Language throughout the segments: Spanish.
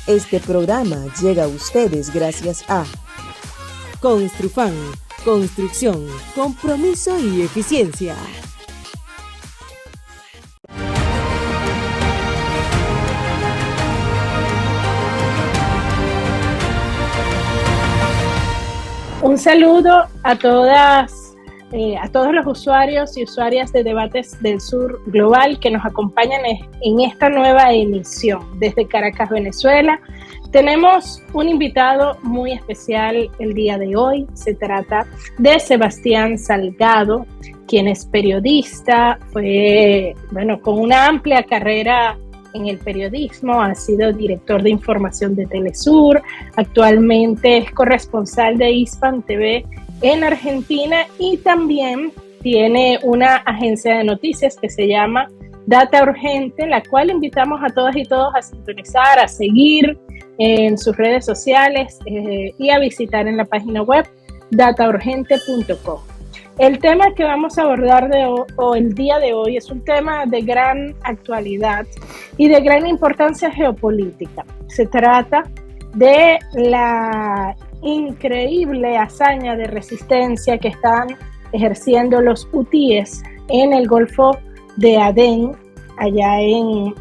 Este programa llega a ustedes gracias a Construfan, construcción, compromiso y eficiencia. Un saludo a todas, a todos los usuarios y usuarias de Debates del Sur Global que nos acompañan en esta nueva emisión desde Caracas, Venezuela. Tenemos un invitado muy especial el día de hoy. Se trata de Sebastián Salgado, quien es periodista, con una amplia carrera en el periodismo, ha sido director de información de Telesur, actualmente es corresponsal de Hispan TV en Argentina y también tiene una agencia de noticias que se llama Data Urgente, la cual invitamos a todas y todos a sintonizar, a seguir en sus redes sociales y a visitar en la página web dataurgente.com. El tema que vamos a abordar el día de hoy es un tema de gran actualidad y de gran importancia geopolítica. Se trata de la increíble hazaña de resistencia que están ejerciendo los hutíes en el Golfo de Adén, allá en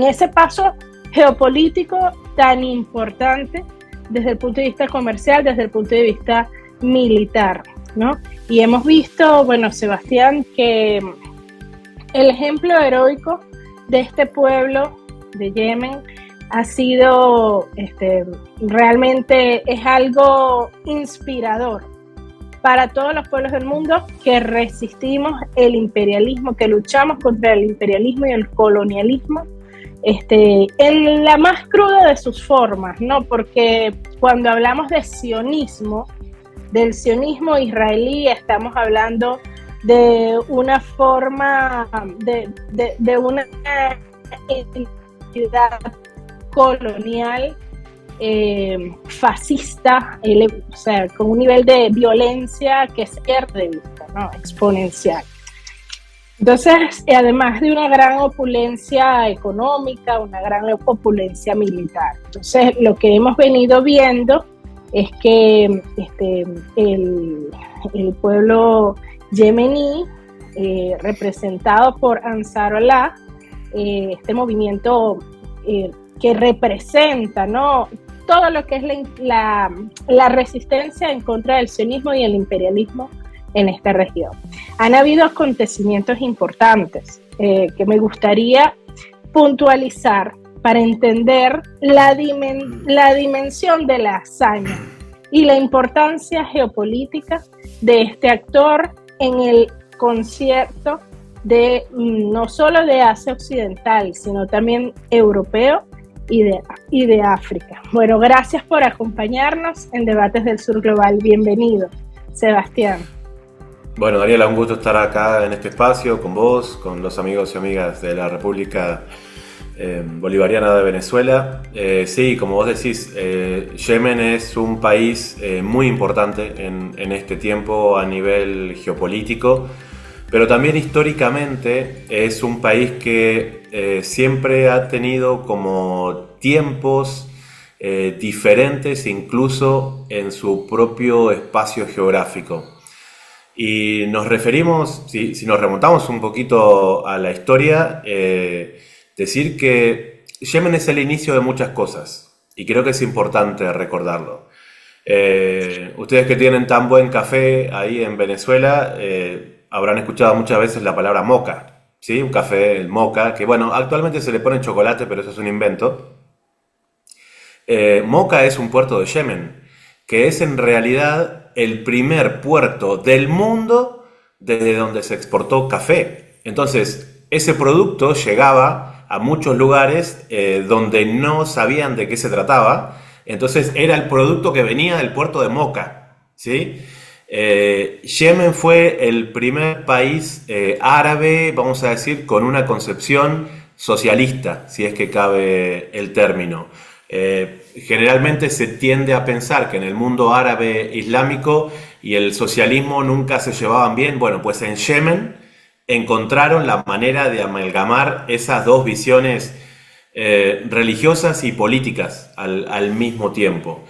ese paso geopolítico tan importante desde el punto de vista comercial, desde el punto de vista militar, ¿no? Y hemos visto, Sebastián, que el ejemplo heroico de este pueblo de Yemen ha sido, realmente es algo inspirador para todos los pueblos del mundo que resistimos el imperialismo, que luchamos contra el imperialismo y el colonialismo, en la más cruda de sus formas, ¿no? Porque cuando hablamos de sionismo, del sionismo israelí, estamos hablando de una forma, de una entidad colonial, fascista, con un nivel de violencia que se pierde de vista, ¿no? Exponencial. Entonces, además de una gran opulencia económica, una gran opulencia militar. Entonces, lo que hemos venido viendo es que el pueblo yemení, representado por Ansarullah, este movimiento que representa, ¿no?, todo lo que es la resistencia en contra del sionismo y el imperialismo en esta región. Han habido acontecimientos importantes que me gustaría puntualizar para entender la dimensión de la hazaña y la importancia geopolítica de este actor en el concierto no solo de Asia Occidental, sino también europeo y de África. Bueno, gracias por acompañarnos en Debates del Sur Global. Bienvenido, Sebastián. Bueno, Daniela, un gusto estar acá en este espacio con vos, con los amigos y amigas de la República Bolivariana de Venezuela. Sí, como vos decís, Yemen es un país muy importante en este tiempo a nivel geopolítico, pero también históricamente es un país que siempre ha tenido como tiempos diferentes, incluso en su propio espacio geográfico. Y nos referimos, si nos remontamos un poquito a la historia, decir que Yemen es el inicio de muchas cosas y creo que es importante recordarlo. Ustedes que tienen tan buen café ahí en Venezuela habrán escuchado muchas veces la palabra moca, ¿sí? Un café, el moca, que bueno, actualmente se le pone chocolate, pero eso es un invento. Moca es un puerto de Yemen, que es en realidad el primer puerto del mundo desde donde se exportó café. Entonces, ese producto llegaba a muchos lugares donde no sabían de qué se trataba. Entonces, era el producto que venía del puerto de Moca, ¿sí? Yemen fue el primer país árabe, vamos a decir, con una concepción socialista, si es que cabe el término. Generalmente se tiende a pensar que en el mundo árabe islámico y el socialismo nunca se llevaban bien. Bueno, pues en Yemen encontraron la manera de amalgamar esas dos visiones religiosas y políticas al mismo tiempo.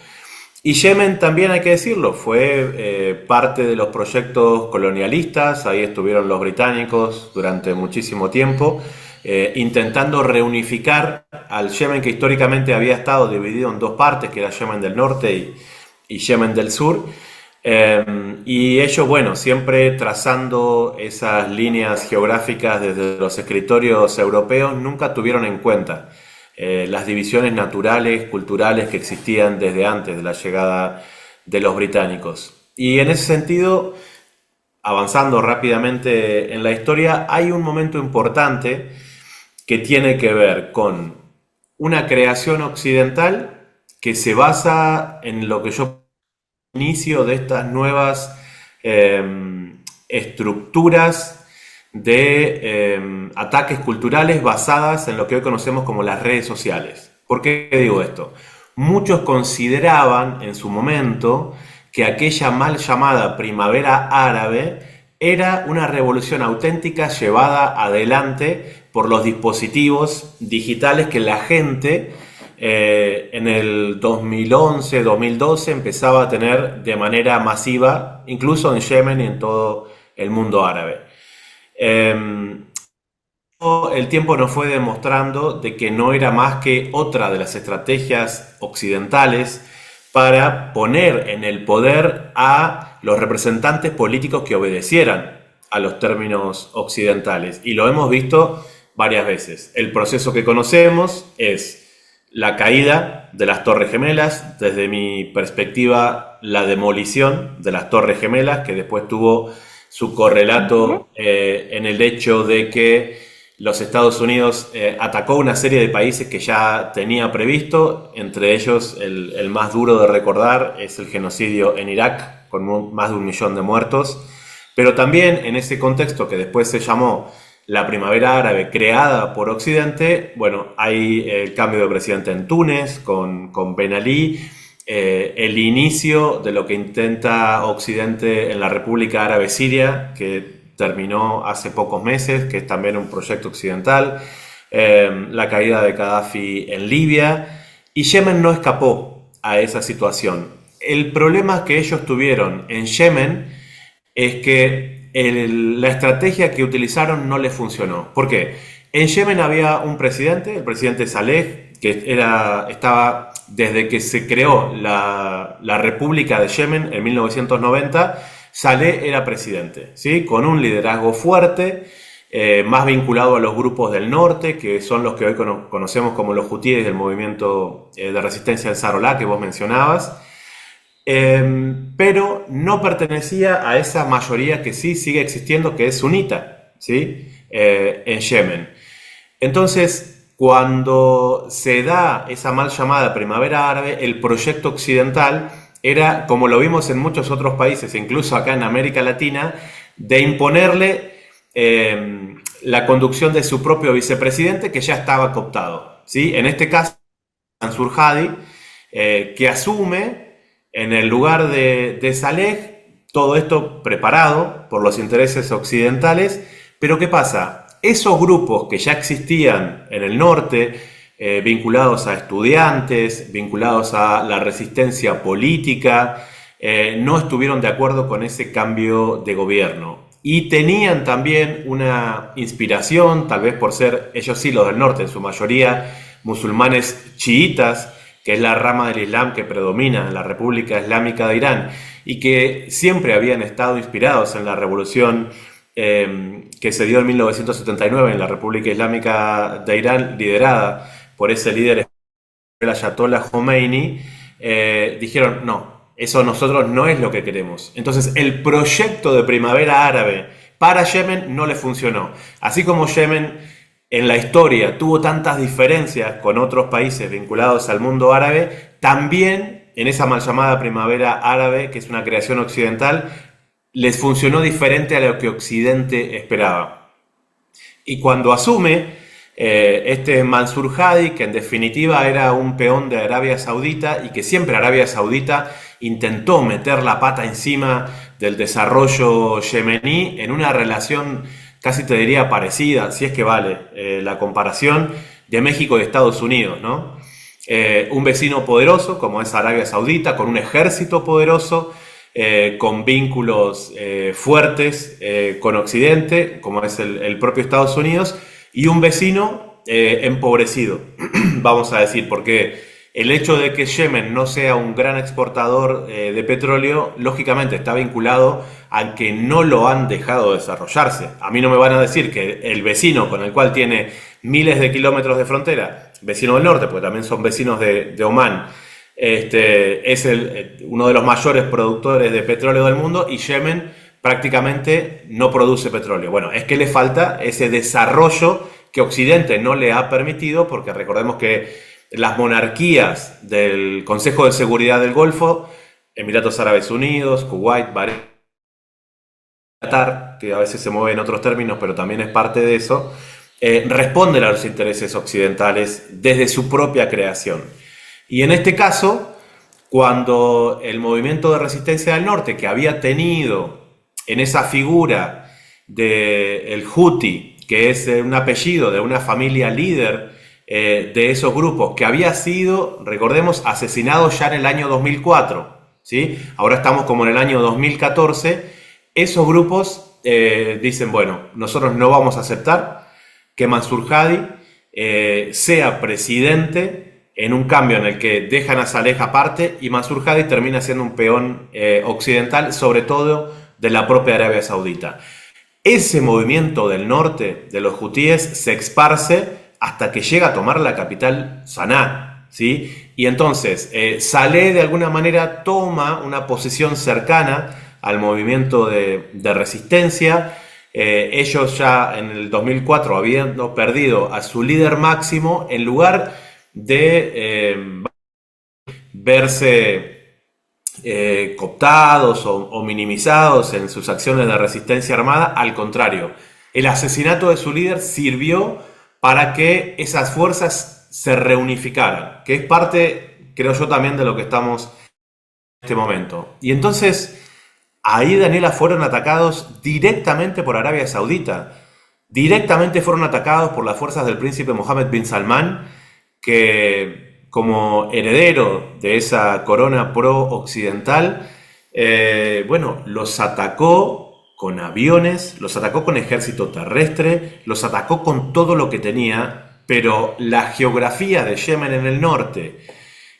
Y Yemen también, hay que decirlo, fue parte de los proyectos colonialistas. Ahí estuvieron los británicos durante muchísimo tiempo, intentando reunificar al Yemen, que históricamente había estado dividido en dos partes, que era Yemen del Norte y Yemen del Sur. Y ellos, bueno, siempre trazando esas líneas geográficas desde los escritorios europeos, nunca tuvieron en cuenta las divisiones naturales, culturales que existían desde antes de la llegada de los británicos. Y en ese sentido, avanzando rápidamente en la historia, hay un momento importante que tiene que ver con una creación occidental que se basa en lo que yo inicio de estas nuevas estructuras de ataques culturales basadas en lo que hoy conocemos como las redes sociales. ¿Por qué digo esto? Muchos consideraban en su momento que aquella mal llamada primavera árabe era una revolución auténtica llevada adelante por los dispositivos digitales que la gente en el 2011, 2012 empezaba a tener de manera masiva, incluso en Yemen y en todo el mundo árabe. El tiempo nos fue demostrando de que no era más que otra de las estrategias occidentales para poner en el poder a los representantes políticos que obedecieran a los términos occidentales. Y lo hemos visto varias veces. El proceso que conocemos es la caída de las Torres Gemelas, desde mi perspectiva, la demolición de las Torres Gemelas, que después tuvo su correlato en el hecho de que los Estados Unidos atacó una serie de países que ya tenía previsto, entre ellos el más duro de recordar es el genocidio en Irak, con más de 1 millón de muertos, pero también en ese contexto que después se llamó la primavera árabe creada por Occidente, bueno, hay el cambio de presidente en Túnez con Ben Ali, el inicio de lo que intenta Occidente en la República Árabe Siria, que terminó hace pocos meses, que es también un proyecto occidental, la caída de Gaddafi en Libia, y Yemen no escapó a esa situación. El problema que ellos tuvieron en Yemen es que la estrategia que utilizaron no les funcionó. ¿Por qué? En Yemen había un presidente, el presidente Saleh, que estaba desde que se creó la República de Yemen en 1990, Saleh era presidente, ¿sí? Con un liderazgo fuerte, más vinculado a los grupos del norte, que son los que hoy conocemos como los hutíes del movimiento de resistencia Ansarollah que vos mencionabas, pero no pertenecía a esa mayoría que sí sigue existiendo, que es sunita, ¿sí? En Yemen. Entonces, cuando se da esa mal llamada primavera árabe, el proyecto occidental era, como lo vimos en muchos otros países, incluso acá en América Latina, de imponerle la conducción de su propio vicepresidente, que ya estaba cooptado, ¿sí? En este caso, Mansur Hadi, que asume en el lugar de Saleh, todo esto preparado por los intereses occidentales. Pero ¿qué pasa? Esos grupos que ya existían en el norte, vinculados a estudiantes, vinculados a la resistencia política, no estuvieron de acuerdo con ese cambio de gobierno. Y tenían también una inspiración, tal vez por ser, ellos sí, los del norte, en su mayoría musulmanes chiitas, que es la rama del Islam que predomina en la República Islámica de Irán, y que siempre habían estado inspirados en la revolución que se dio en 1979 en la República Islámica de Irán, liderada por ese líder, el Ayatollah Khomeini, dijeron, no, eso nosotros no es lo que queremos. Entonces el proyecto de primavera árabe para Yemen no le funcionó. Así como Yemen en la historia tuvo tantas diferencias con otros países vinculados al mundo árabe, también en esa mal llamada primavera árabe, que es una creación occidental, les funcionó diferente a lo que Occidente esperaba. Y cuando asume este Mansur Hadi, que en definitiva era un peón de Arabia Saudita y que siempre Arabia Saudita intentó meter la pata encima del desarrollo yemení en una relación casi te diría parecida, si es que vale la comparación, de México y Estados Unidos, ¿no? Un vecino poderoso como es Arabia Saudita, con un ejército poderoso, con vínculos fuertes con Occidente, como es el propio Estados Unidos, y un vecino empobrecido, vamos a decir, porque el hecho de que Yemen no sea un gran exportador de petróleo, lógicamente está vinculado a que no lo han dejado desarrollarse. A mí no me van a decir que el vecino con el cual tiene miles de kilómetros de frontera, vecino del norte, porque también son vecinos de Omán, es uno de los mayores productores de petróleo del mundo, y Yemen prácticamente no produce petróleo. Bueno, es que le falta ese desarrollo que Occidente no le ha permitido, porque recordemos que las monarquías del Consejo de Seguridad del Golfo, Emiratos Árabes Unidos, Kuwait, Bahrein, Qatar, que a veces se mueve en otros términos, pero también es parte de eso, responden a los intereses occidentales desde su propia creación. Y en este caso, cuando el movimiento de resistencia del norte, que había tenido en esa figura del Houthi, que es un apellido de una familia líder de esos grupos, que había sido, recordemos, asesinado ya en el año 2004, ¿sí? Ahora estamos como en el año 2014, esos grupos dicen, bueno, nosotros no vamos a aceptar que Mansur Hadi sea presidente en un cambio en el que dejan a Saleh aparte y Mansur Hadi termina siendo un peón occidental, sobre todo de la propia Arabia Saudita. Ese movimiento del norte de los hutíes se esparce hasta que llega a tomar la capital Saná, ¿sí? Y entonces Saleh de alguna manera toma una posición cercana al movimiento de resistencia. Ellos ya en el 2004 habiendo perdido a su líder máximo, en lugar de verse cooptados o minimizados en sus acciones de resistencia armada, al contrario, el asesinato de su líder sirvió para que esas fuerzas se reunificaran, que es parte, creo yo, también de lo que estamos en este momento. Y entonces, ahí, Daniela, fueron atacados directamente por Arabia Saudita. Directamente fueron atacados por las fuerzas del príncipe Mohammed bin Salman, que como heredero de esa corona pro-occidental, bueno, los atacó con aviones, los atacó con ejército terrestre, los atacó con todo lo que tenía, pero la geografía de Yemen en el norte,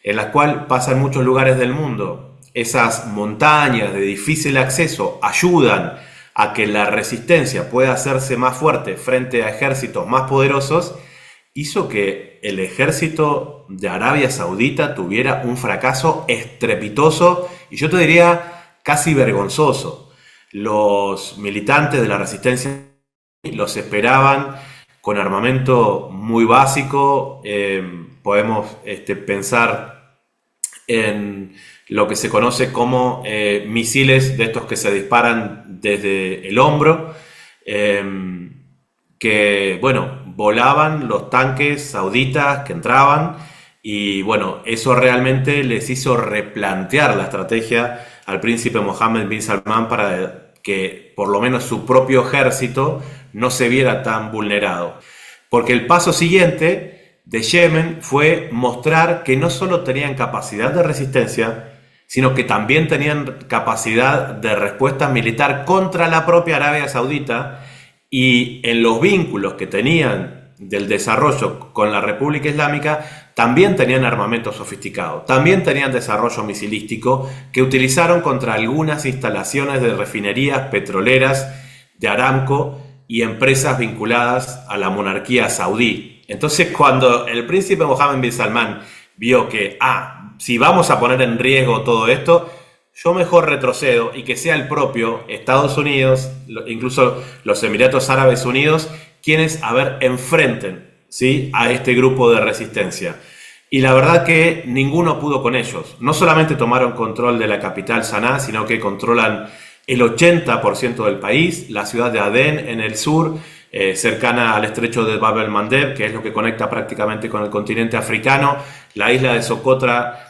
en la cual pasan muchos lugares del mundo, esas montañas de difícil acceso ayudan a que la resistencia pueda hacerse más fuerte frente a ejércitos más poderosos, hizo que el ejército de Arabia Saudita tuviera un fracaso estrepitoso y yo te diría casi vergonzoso. Los militantes de la resistencia los esperaban con armamento muy básico. Podemos pensar en lo que se conoce como misiles de estos que se disparan desde el hombro, que, bueno, volaban los tanques sauditas que entraban y, bueno, eso realmente les hizo replantear la estrategia al príncipe Mohammed bin Salman para que por lo menos su propio ejército no se viera tan vulnerado. Porque el paso siguiente de Yemen fue mostrar que no solo tenían capacidad de resistencia, sino que también tenían capacidad de respuesta militar contra la propia Arabia Saudita, y en los vínculos que tenían del desarrollo con la República Islámica también tenían armamento sofisticado, también tenían desarrollo misilístico que utilizaron contra algunas instalaciones de refinerías petroleras de Aramco y empresas vinculadas a la monarquía saudí. Entonces, cuando el príncipe Mohammed bin Salman vio que, si vamos a poner en riesgo todo esto, yo mejor retrocedo y que sea el propio Estados Unidos, incluso los Emiratos Árabes Unidos, quienes, enfrenten, ¿sí?, a este grupo de resistencia. Y la verdad que ninguno pudo con ellos. No solamente tomaron control de la capital Saná, sino que controlan el 80% del país, la ciudad de Adén en el sur, cercana al estrecho de Bab el-Mandeb, que es lo que conecta prácticamente con el continente africano, la isla de Socotra,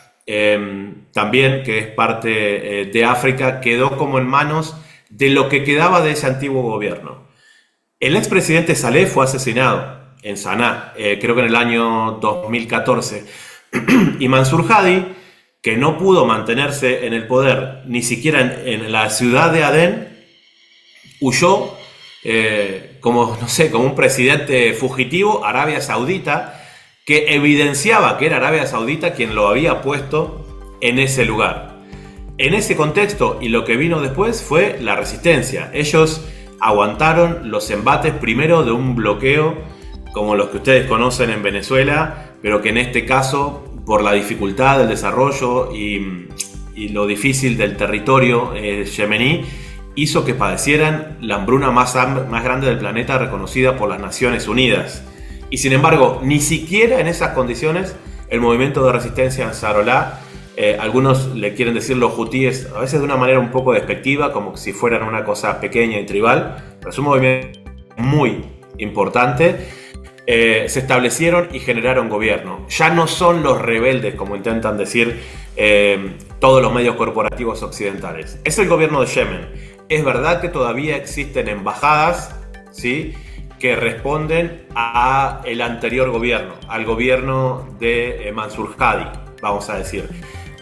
también, que es parte de África, quedó como en manos de lo que quedaba de ese antiguo gobierno. El expresidente Saleh fue asesinado en Saná, creo que en el año 2014. Y Mansur Hadi, que no pudo mantenerse en el poder ni siquiera en la ciudad de Adén, huyó como, no sé, como un presidente fugitivo a Arabia Saudita, que evidenciaba que era Arabia Saudita quien lo había puesto en ese lugar. En ese contexto, y lo que vino después, fue la resistencia. Ellos aguantaron los embates primero de un bloqueo como los que ustedes conocen en Venezuela, pero que en este caso, por la dificultad del desarrollo y lo difícil del territorio yemení, hizo que padecieran la hambruna más grande del planeta, reconocida por las Naciones Unidas. Y sin embargo, ni siquiera en esas condiciones el movimiento de resistencia Ansarolá, algunos le quieren decir los hutíes, a veces de una manera un poco despectiva, como si fueran una cosa pequeña y tribal, pero es un movimiento muy importante. Se establecieron y generaron gobierno. Ya no son los rebeldes, como intentan decir todos los medios corporativos occidentales. Es el gobierno de Yemen. Es verdad que todavía existen embajadas, ¿sí?, que responden al anterior gobierno, al gobierno de Mansur Hadi, vamos a decir.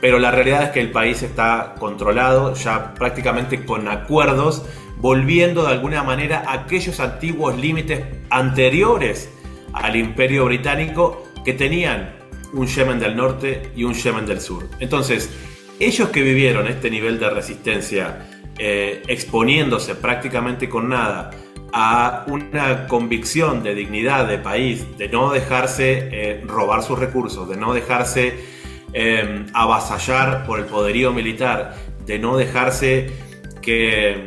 Pero la realidad es que el país está controlado ya prácticamente con acuerdos, volviendo de alguna manera a aquellos antiguos límites anteriores al Imperio Británico, que tenían un Yemen del norte y un Yemen del sur. Entonces, ellos que vivieron este nivel de resistencia, exponiéndose prácticamente con nada a una convicción de dignidad de país, de no dejarse robar sus recursos, de no dejarse avasallar por el poderío militar, de no dejarse que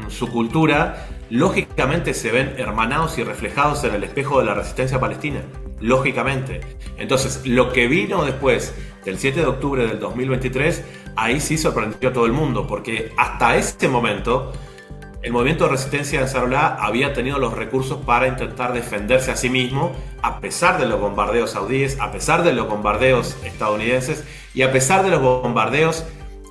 su cultura, lógicamente se ven hermanados y reflejados en el espejo de la resistencia palestina, lógicamente. Entonces, lo que vino después del 7 de octubre del 2023, ahí sí sorprendió a todo el mundo, porque hasta ese momento el movimiento de resistencia de Ansarolá había tenido los recursos para intentar defenderse a sí mismo, a pesar de los bombardeos saudíes, a pesar de los bombardeos estadounidenses y a pesar de los bombardeos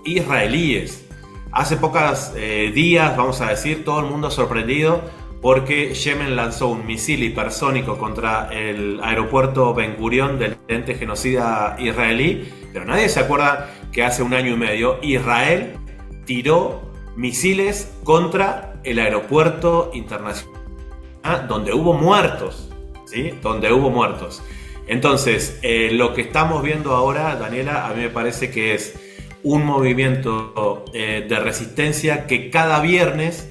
israelíes. Hace pocos días, vamos a decir, todo el mundo sorprendido porque Yemen lanzó un misil hipersónico contra el aeropuerto Ben Gurión del ente genocida israelí, pero nadie se acuerda que hace 1 año y medio Israel tiró misiles contra el aeropuerto internacional, donde hubo muertos, ¿sí? Donde hubo muertos. Entonces, lo que estamos viendo ahora, Daniela, a mí me parece que es un movimiento de resistencia que cada viernes,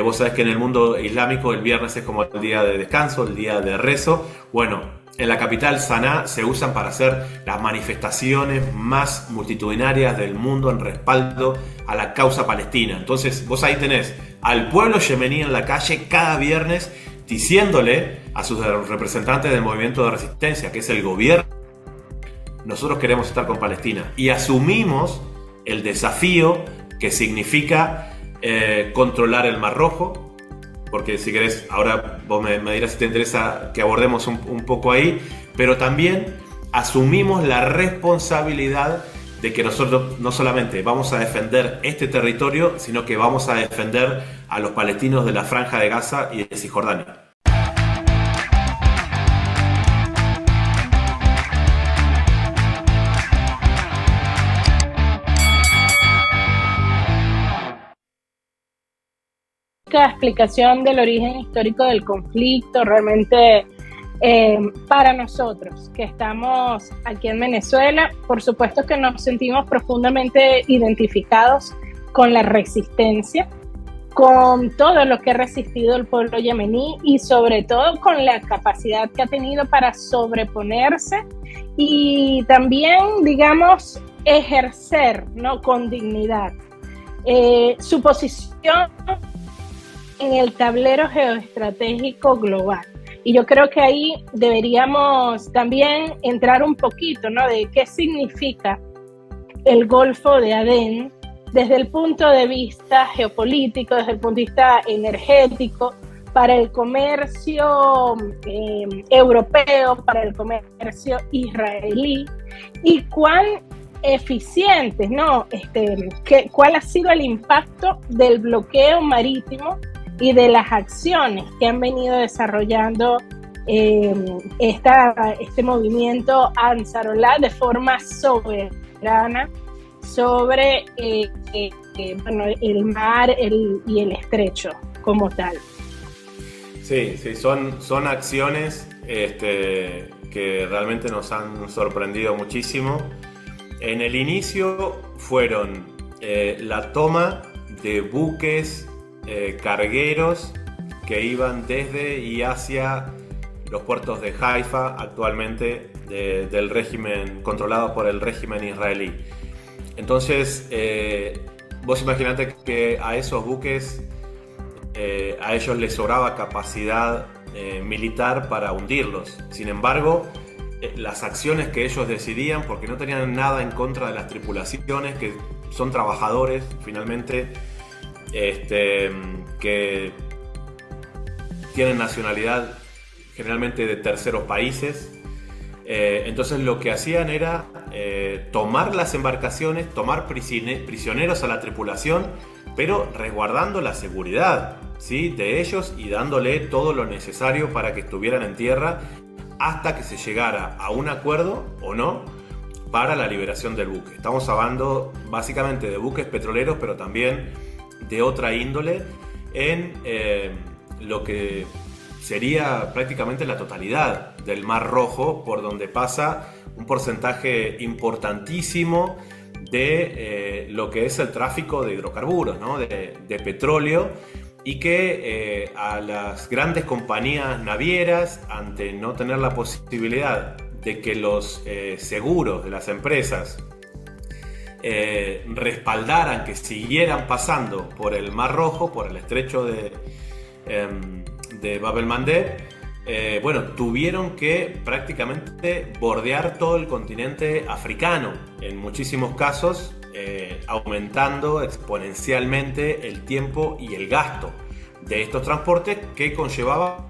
vos sabés que en el mundo islámico el viernes es como el día de descanso, el día de rezo. Bueno, en la capital Saná se usan para hacer las manifestaciones más multitudinarias del mundo en respaldo a la causa palestina. Entonces vos ahí tenés al pueblo yemení en la calle cada viernes diciéndole a sus representantes del movimiento de resistencia, que es el gobierno, nosotros queremos estar con Palestina, y asumimos el desafío que significa controlar el Mar Rojo, porque si querés, ahora vos me dirás si te interesa que abordemos un poco ahí, pero también asumimos la responsabilidad de que nosotros no solamente vamos a defender este territorio, sino que vamos a defender a los palestinos de la Franja de Gaza y de Cisjordania. Explicación del origen histórico del conflicto, realmente para nosotros que estamos aquí en Venezuela, por supuesto que nos sentimos profundamente identificados con la resistencia, con todo lo que ha resistido el pueblo yemení y sobre todo con la capacidad que ha tenido para sobreponerse y también, digamos, ejercer, ¿no?, con dignidad su posición en el tablero geoestratégico global. Y yo creo que ahí deberíamos también entrar un poquito, ¿no?, de qué significa el Golfo de Adén desde el punto de vista geopolítico, desde el punto de vista energético, para el comercio europeo, para el comercio israelí, y cuán eficientes, ¿no? ¿Cuál ha sido el impacto del bloqueo marítimo y de las acciones que han venido desarrollando este movimiento Ansarullah de forma soberana sobre bueno, el mar y el estrecho como tal. Sí, sí, son acciones que realmente nos han sorprendido muchísimo. En el inicio fueron la toma de buques cargueros que iban desde y hacia los puertos de Haifa, actualmente del régimen, controlado por el régimen israelí. Entonces, vos imaginate que a esos buques, a ellos les sobraba capacidad militar para hundirlos. Sin embargo, las acciones que ellos decidían, porque no tenían nada en contra de las tripulaciones, que son trabajadores finalmente, que tienen nacionalidad generalmente de terceros países. Entonces lo que hacían era tomar las embarcaciones, tomar prisioneros a la tripulación, pero resguardando la seguridad, ¿sí?, de ellos y dándole todo lo necesario para que estuvieran en tierra hasta que se llegara a un acuerdo o no para la liberación del buque. Estamos hablando básicamente de buques petroleros, pero también de otra índole en lo que sería prácticamente la totalidad del Mar Rojo, por donde pasa un porcentaje importantísimo de lo que es el tráfico de hidrocarburos, ¿no?, de petróleo, y que a las grandes compañías navieras, ante no tener la posibilidad de que los seguros de las empresas respaldaran que siguieran pasando por el Mar Rojo, por el estrecho de Bab el-Mandeb, bueno, tuvieron que prácticamente bordear todo el continente africano, en muchísimos casos aumentando exponencialmente el tiempo y el gasto de estos transportes, que conllevaba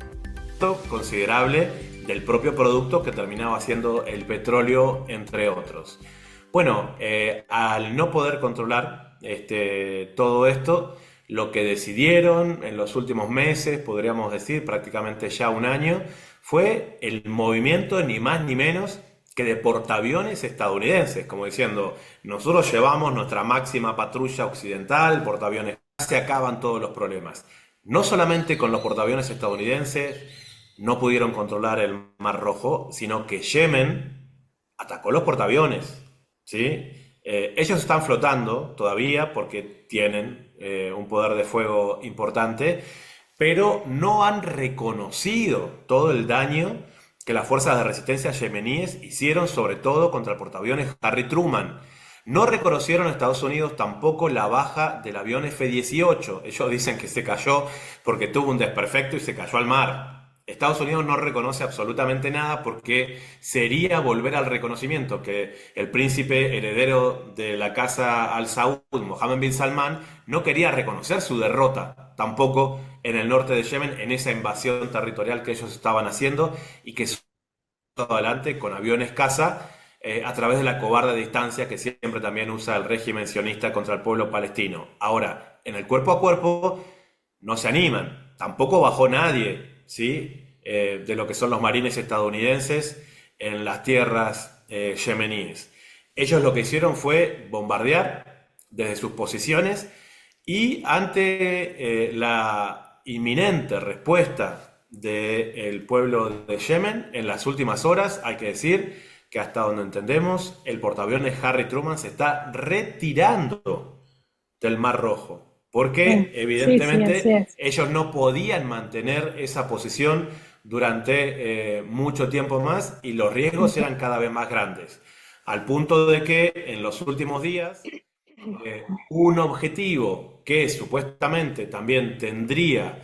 considerable del propio producto que terminaba siendo el petróleo, entre otros. Bueno, al no poder controlar todo esto, lo que decidieron en los últimos meses, podríamos decir prácticamente ya un año, fue el movimiento ni más ni menos que de portaaviones estadounidenses, como diciendo, nosotros llevamos nuestra máxima patrulla occidental, portaaviones, se acaban todos los problemas. No solamente con los portaaviones estadounidenses no pudieron controlar el Mar Rojo, sino que Yemen atacó los portaaviones, ¿sí? Ellos están flotando todavía porque tienen un poder de fuego importante, pero no han reconocido todo el daño que las fuerzas de resistencia yemeníes hicieron, sobre todo contra el portaaviones Harry Truman. No reconocieron a Estados Unidos tampoco la baja del avión F-18. Ellos dicen que se cayó porque tuvo un desperfecto y se cayó al mar. Estados Unidos no reconoce absolutamente nada, porque sería volver al reconocimiento que el príncipe heredero de la casa Al Saud, Mohammed bin Salman, no quería reconocer su derrota tampoco en el norte de Yemen, en esa invasión territorial que ellos estaban haciendo, y que adelante con aviones caza a través de la cobarde distancia que siempre también usa el régimen sionista contra el pueblo palestino. Ahora, en el cuerpo a cuerpo no se animan, tampoco bajó nadie, ¿sí?, de lo que son los marines estadounidenses en las tierras yemeníes. Ellos lo que hicieron fue bombardear desde sus posiciones, y ante la inminente respuesta del pueblo de Yemen en las últimas horas, hay que decir que hasta donde entendemos, el portaaviones Harry Truman se está retirando del Mar Rojo, porque evidentemente ellos no podían mantener esa posición durante mucho tiempo más, y los riesgos eran cada vez más grandes, al punto de que en los últimos días un objetivo que supuestamente también tendría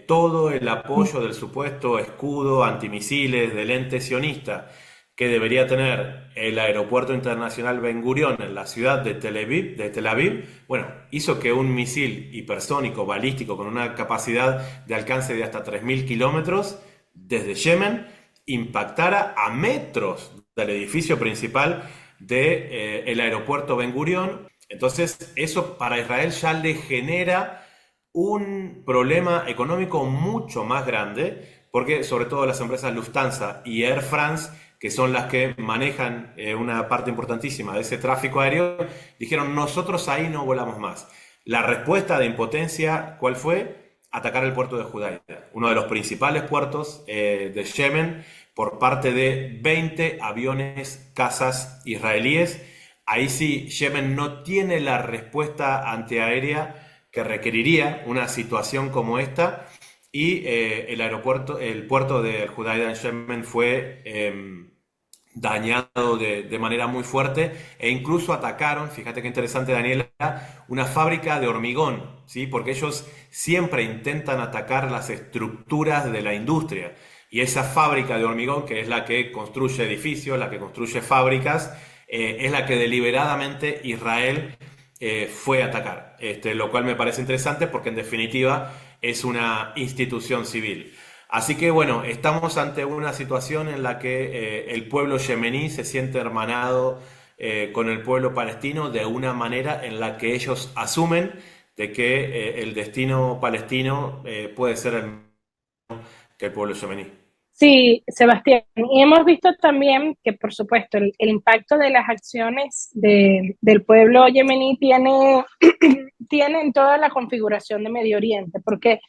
todo el apoyo del supuesto escudo antimisiles del ente sionista que debería tener el aeropuerto internacional Ben Gurion en la ciudad de Tel Aviv, bueno, hizo que un misil hipersónico balístico con una capacidad de alcance de hasta 3.000 kilómetros desde Yemen impactara a metros del edificio principal del aeropuerto Ben Gurion. Entonces eso para Israel ya le genera un problema económico mucho más grande, porque sobre todo las empresas Lufthansa y Air France, que son las que manejan una parte importantísima de ese tráfico aéreo, dijeron nosotros ahí no volamos más. La respuesta de impotencia, ¿cuál fue? Atacar el puerto de Judaidah, uno de los principales puertos de Yemen, por parte de 20 aviones cazas israelíes. Ahí sí, Yemen no tiene la respuesta antiaérea que requeriría una situación como esta, y el puerto de Judaidah en Yemen fue dañado de manera muy fuerte, e incluso atacaron, fíjate qué interesante, Daniela, una fábrica de hormigón, ¿sí? Porque ellos siempre intentan atacar las estructuras de la industria, y esa fábrica de hormigón, que es la que construye edificios, la que construye fábricas, es la que deliberadamente Israel fue a atacar, lo cual me parece interesante porque en definitiva es una institución civil. Así que bueno, estamos ante una situación en la que el pueblo yemení se siente hermanado con el pueblo palestino de una manera en la que ellos asumen de que el destino palestino puede ser el mismo que el pueblo yemení. Sí, Sebastián, y hemos visto también que, por supuesto, el impacto de las acciones del pueblo yemení tiene en toda la configuración de Medio Oriente, porque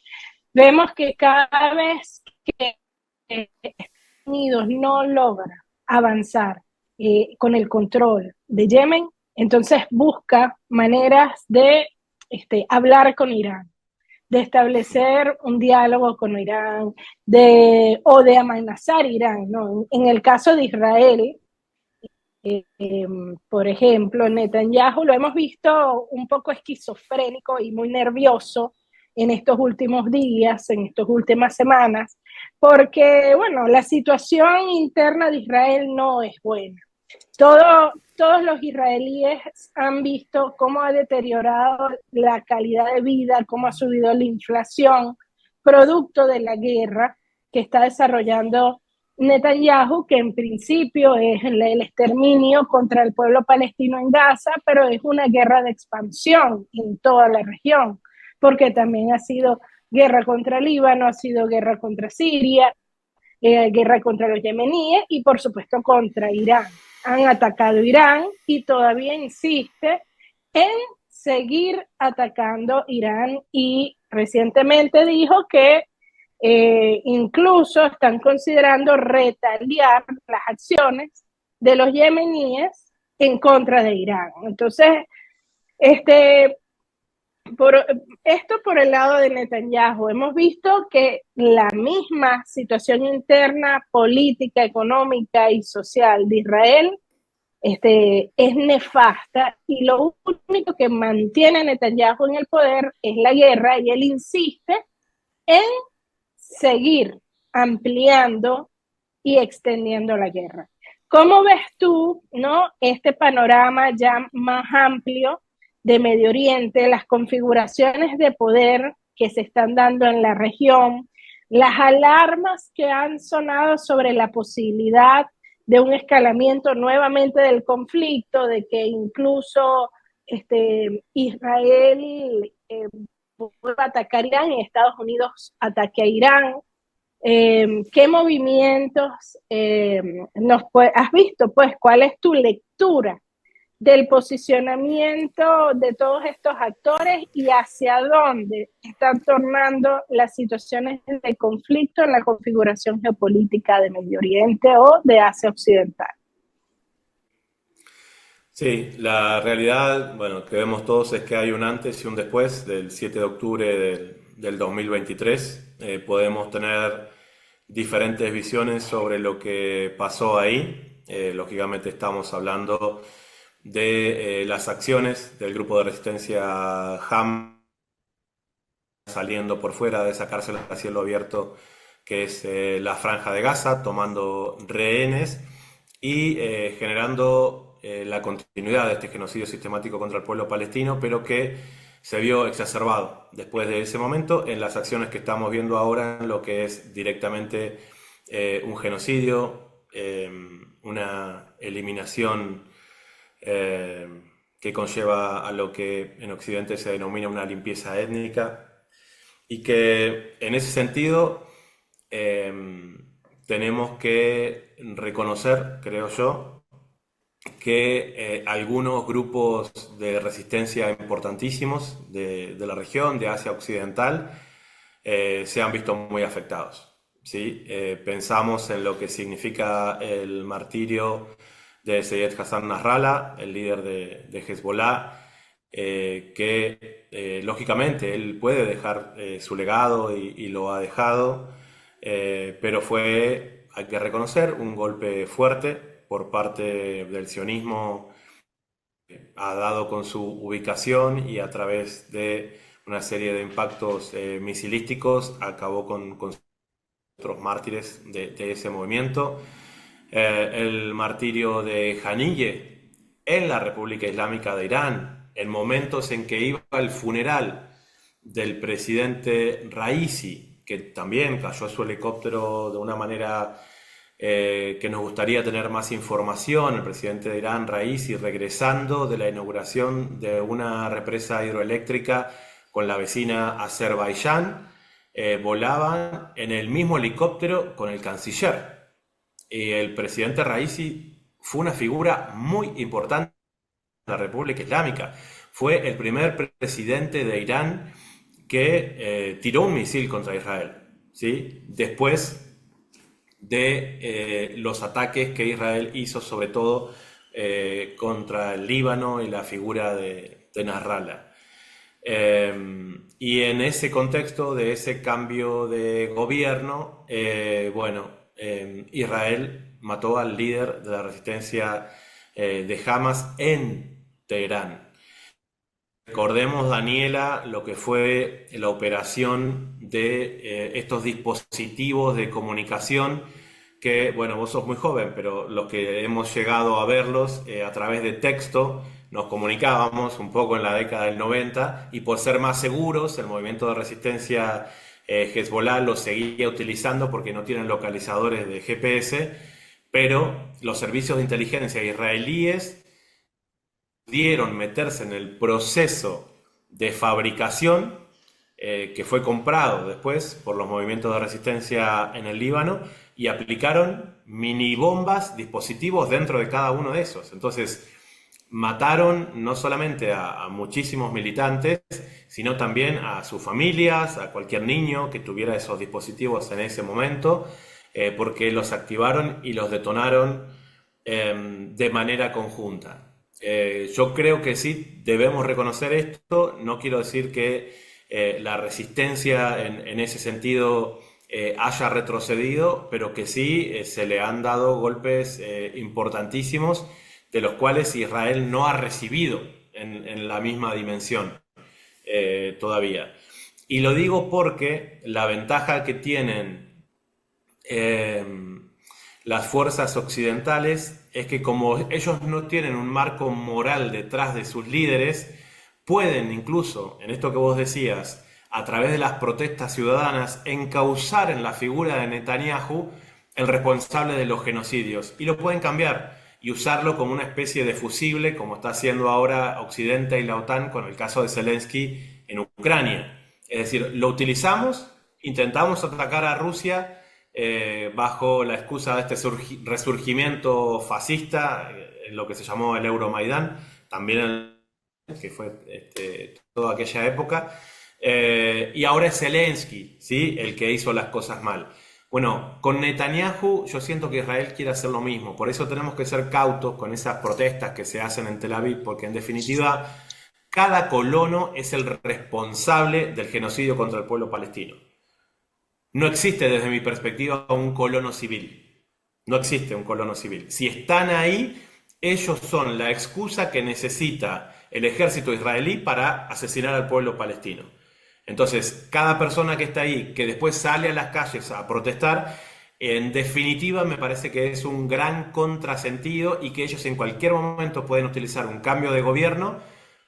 vemos que cada vez que Estados Unidos no logra avanzar con el control de Yemen, entonces busca maneras de hablar con Irán, de establecer un diálogo con Irán, o de amenazar a Irán, ¿no? En el caso de Israel, por ejemplo, Netanyahu lo hemos visto un poco esquizofrénico y muy nervioso en estos últimos días, en estas últimas semanas, porque, bueno, la situación interna de Israel no es buena. Todos los israelíes han visto cómo ha deteriorado la calidad de vida, cómo ha subido la inflación, producto de la guerra que está desarrollando Netanyahu, que en principio es el exterminio contra el pueblo palestino en Gaza, pero es una guerra de expansión en toda la región, porque también ha sido guerra contra Líbano, ha sido guerra contra Siria, guerra contra los yemeníes y por supuesto contra Irán. Han atacado Irán y todavía insiste en seguir atacando Irán, y recientemente dijo que incluso están considerando retaliar las acciones de los yemeníes en contra de Irán. Entonces, esto por el lado de Netanyahu. Hemos visto que la misma situación interna, política, económica y social de Israel es nefasta, y lo único que mantiene a Netanyahu en el poder es la guerra, y él insiste en seguir ampliando y extendiendo la guerra. ¿Cómo ves tú, no, este panorama ya más amplio de Medio Oriente, las configuraciones de poder que se están dando en la región, las alarmas que han sonado sobre la posibilidad de un escalamiento nuevamente del conflicto, de que incluso Israel vuelva a atacar a Irán y Estados Unidos ataque a Irán? ¿Qué movimientos has visto? Pues, ¿cuál es tu lectura del posicionamiento de todos estos actores y hacia dónde están tornando las situaciones de conflicto en la configuración geopolítica de Medio Oriente o de Asia Occidental? Sí, la realidad, bueno, que vemos todos es que hay un antes y un después del 7 de octubre del 2023. Podemos tener diferentes visiones sobre lo que pasó ahí. Lógicamente estamos hablando de las acciones del grupo de resistencia Hamas saliendo por fuera de esa cárcel a cielo abierto que es la Franja de Gaza, tomando rehenes y generando la continuidad de este genocidio sistemático contra el pueblo palestino, pero que se vio exacerbado después de ese momento en las acciones que estamos viendo ahora, en lo que es directamente un genocidio, una eliminación que conlleva a lo que en Occidente se denomina una limpieza étnica. y que en ese sentido tenemos que reconocer, creo yo, que algunos grupos de resistencia importantísimos de la región, de Asia Occidental, se han visto muy afectados. ¿Sí? Pensamos en lo que significa el martirio de Seyed Hassan Nasrallah, el líder de Hezbollah, que lógicamente él puede dejar su legado y lo ha dejado, pero fue, hay que reconocer, un golpe fuerte por parte del sionismo. Ha dado con su ubicación y a través de una serie de impactos misilísticos acabó con otros mártires de ese movimiento. El martirio de Haniyeh en la República Islámica de Irán, en momentos en que iba al funeral del presidente Raisi, que también cayó su helicóptero de una manera que nos gustaría tener más información. El presidente de Irán, Raisi, regresando de la inauguración de una represa hidroeléctrica con la vecina Azerbaiyán, volaban en el mismo helicóptero con el canciller. Y el presidente Raisi fue una figura muy importante de la República Islámica. Fue el primer presidente de Irán que tiró un misil contra Israel, ¿sí? Después de los ataques que Israel hizo, sobre todo contra el Líbano y la figura de Nasrallah. Y en ese contexto de ese cambio de gobierno, Israel mató al líder de la resistencia de Hamas en Teherán. Recordemos, Daniela, lo que fue la operación de estos dispositivos de comunicación que, bueno, vos sos muy joven, pero los que hemos llegado a verlos a través de texto, nos comunicábamos un poco en la década del 90 y por ser más seguros, el movimiento de resistencia Hezbollah los seguía utilizando porque no tienen localizadores de GPS, pero los servicios de inteligencia israelíes pudieron meterse en el proceso de fabricación que fue comprado después por los movimientos de resistencia en el Líbano y aplicaron mini bombas, dispositivos dentro de cada uno de esos. Entonces mataron no solamente a muchísimos militantes, sino también a sus familias, a cualquier niño que tuviera esos dispositivos en ese momento, porque los activaron y los detonaron de manera conjunta. Yo creo que sí debemos reconocer esto. No quiero decir que la resistencia en ese sentido haya retrocedido, pero que sí se le han dado golpes importantísimos, de los cuales Israel no ha recibido en la misma dimensión todavía. Y lo digo porque la ventaja que tienen las fuerzas occidentales es que como ellos no tienen un marco moral detrás de sus líderes, pueden incluso, en esto que vos decías, a través de las protestas ciudadanas, encauzar en la figura de Netanyahu el responsable de los genocidios, y lo pueden cambiar y usarlo como una especie de fusible, como está haciendo ahora Occidente y la OTAN con el caso de Zelensky en Ucrania. Es decir, lo utilizamos, intentamos atacar a Rusia bajo la excusa de este resurgimiento fascista, en lo que se llamó el Euromaidán, también que fue toda aquella época, y ahora es Zelensky, ¿sí?, el que hizo las cosas mal. Bueno, con Netanyahu yo siento que Israel quiere hacer lo mismo, por eso tenemos que ser cautos con esas protestas que se hacen en Tel Aviv, porque en definitiva cada colono es el responsable del genocidio contra el pueblo palestino. No existe desde mi perspectiva un colono civil, no existe un colono civil. Si están ahí, ellos son la excusa que necesita el ejército israelí para asesinar al pueblo palestino. Entonces, cada persona que está ahí, que después sale a las calles a protestar, en definitiva me parece que es un gran contrasentido y que ellos en cualquier momento pueden utilizar un cambio de gobierno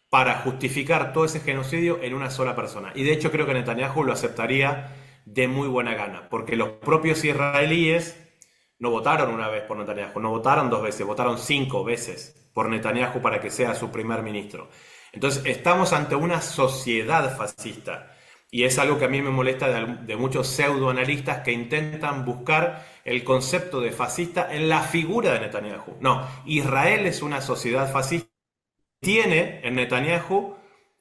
para justificar todo ese genocidio en una sola persona. Y de hecho creo que Netanyahu lo aceptaría de muy buena gana, porque los propios israelíes no votaron una vez por Netanyahu, no votaron 2 veces, votaron 5 veces por Netanyahu para que sea su primer ministro. Entonces estamos ante una sociedad fascista Y es algo que a mí me molesta de muchos pseudoanalistas que intentan buscar el concepto de fascista en la figura de Netanyahu. No, Israel es una sociedad fascista. Tiene en Netanyahu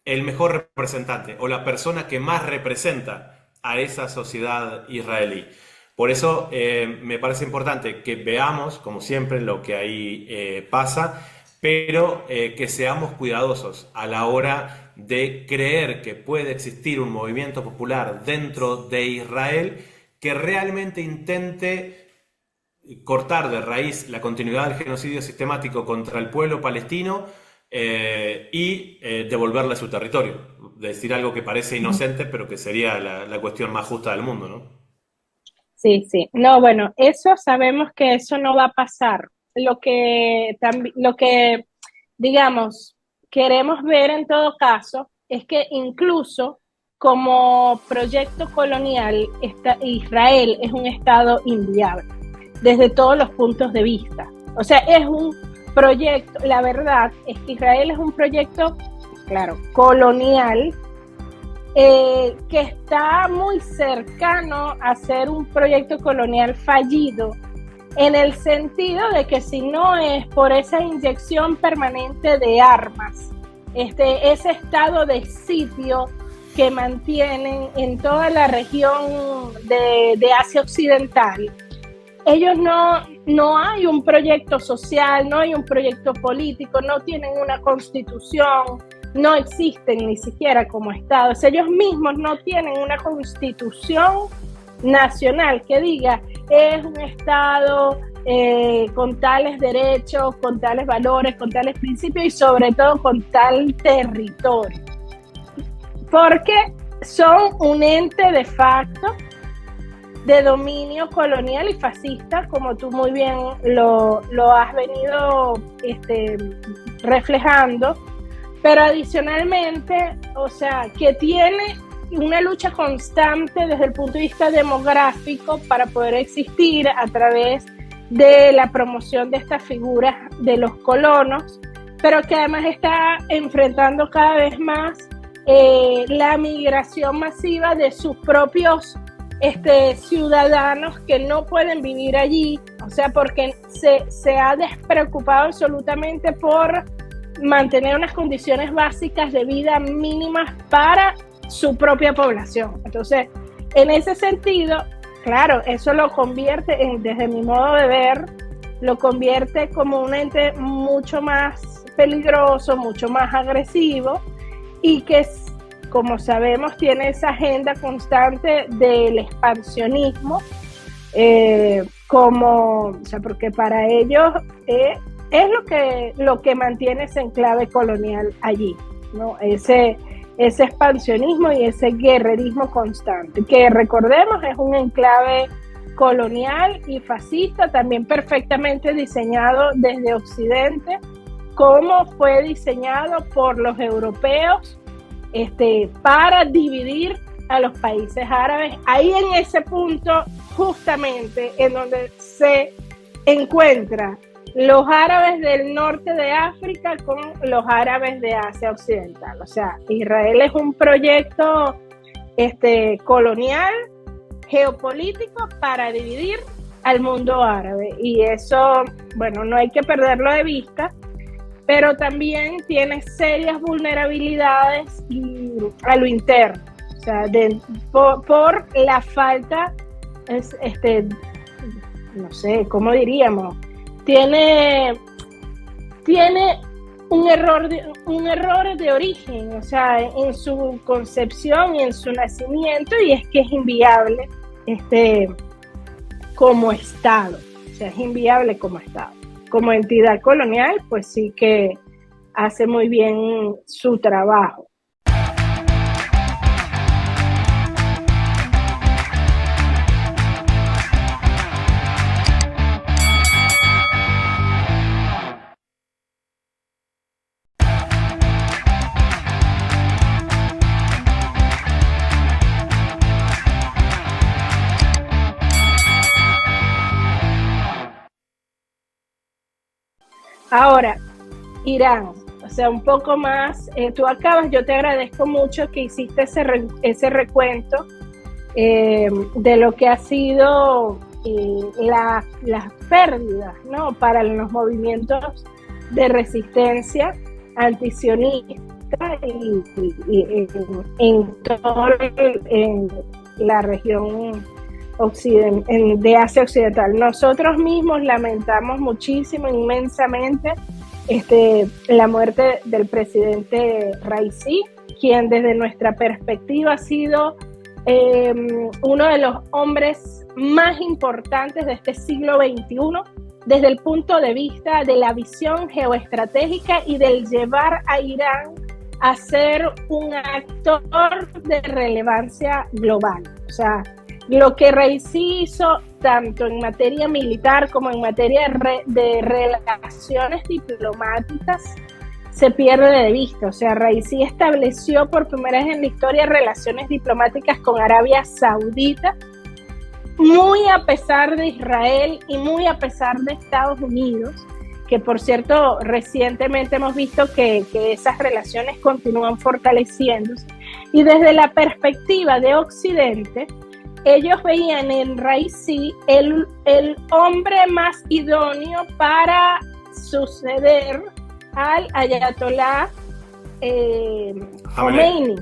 el mejor representante o la persona que más representa a esa sociedad israelí. Por eso me parece importante que veamos, como siempre, lo que ahí pasa, pero que seamos cuidadosos a la hora de creer que puede existir un movimiento popular dentro de Israel que realmente intente cortar de raíz la continuidad del genocidio sistemático contra el pueblo palestino y devolverle su territorio. Decir algo que parece inocente, pero que sería la cuestión más justa del mundo, ¿no? Sí, sí. No, bueno, eso sabemos que eso no va a pasar. Lo que, digamos, queremos ver en todo caso es que incluso como proyecto colonial, Israel es un estado inviable desde todos los puntos de vista. O sea, es un proyecto, la verdad es que Israel es un proyecto, claro, colonial, que está muy cercano a ser un proyecto colonial fallido, en el sentido de que si no es por esa inyección permanente de armas, ese estado de sitio que mantienen en toda la región de Asia Occidental, ellos no hay un proyecto social, no hay un proyecto político, no tienen una constitución, no existen ni siquiera como Estado. O sea, ellos mismos no tienen una constitución nacional que diga es un Estado con tales derechos, con tales valores, con tales principios y sobre todo con tal territorio. Porque son un ente de facto de dominio colonial y fascista, como tú muy bien lo has venido reflejando, pero adicionalmente, o sea, que tiene una lucha constante desde el punto de vista demográfico para poder existir a través de la promoción de estas figuras de los colonos, pero que además está enfrentando cada vez más la migración masiva de sus propios ciudadanos que no pueden vivir allí, o sea, porque se ha despreocupado absolutamente por mantener unas condiciones básicas de vida mínimas para su propia población. Entonces, en ese sentido, claro, eso lo convierte, desde mi modo de ver, lo convierte como un ente mucho más peligroso, mucho más agresivo y que, como sabemos, tiene esa agenda constante del expansionismo, o sea, porque para ellos es lo que mantiene ese enclave colonial allí, ¿no? Ese expansionismo y ese guerrerismo constante, que recordemos es un enclave colonial y fascista, también perfectamente diseñado desde Occidente, como fue diseñado por los europeos para dividir a los países árabes. Ahí en ese punto, justamente en donde se encuentra los árabes del norte de África con los árabes de Asia Occidental. O sea, Israel es un proyecto colonial, geopolítico para dividir al mundo árabe. Y eso, bueno, no hay que perderlo de vista, pero también tiene serias vulnerabilidades a lo interno. O sea, por la falta, no sé, ¿cómo diríamos? Tiene un error de origen, o sea, en su concepción y en su nacimiento, y es que es inviable como Estado, o sea, es inviable como Estado. Como entidad colonial, pues sí que hace muy bien su trabajo. Ahora, Irán, o sea, un poco más, tú acabas, yo te agradezco mucho que hiciste ese recuento de lo que ha sido las pérdidas, ¿no? Para los movimientos de resistencia antisionista y en la región de Asia Occidental. Nosotros mismos lamentamos muchísimo, inmensamente, la muerte del presidente Raisi, quien desde nuestra perspectiva ha sido uno de los hombres más importantes de este siglo XXI, desde el punto de vista de la visión geoestratégica y del llevar a Irán a ser un actor de relevancia global. O sea, lo que Raisi hizo tanto en materia militar como en materia de relaciones diplomáticas se pierde de vista. O sea, Raisi estableció por primera vez en la historia relaciones diplomáticas con Arabia Saudita, muy a pesar de Israel y muy a pesar de Estados Unidos, que por cierto recientemente hemos visto que esas relaciones continúan fortaleciéndose. Y desde la perspectiva de Occidente, ellos veían en Raisi el hombre más idóneo para suceder al ayatolá Khomeini.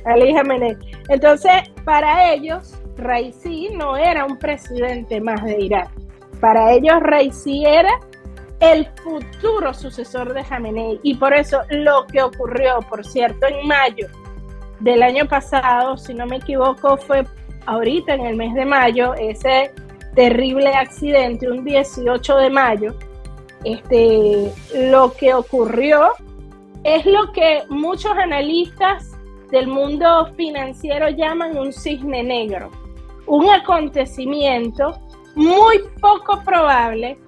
Ali Jamenei. Entonces, para ellos, Raisi no era un presidente más de Irán. Para ellos, Raisi era el futuro sucesor de Jamenei. Y por eso lo que ocurrió, por cierto, en mayo del año pasado, si no me equivoco, fue ahorita en el mes de mayo, ese terrible accidente, un 18 de mayo, lo que ocurrió es lo que muchos analistas del mundo financiero llaman un cisne negro, un acontecimiento muy poco probable,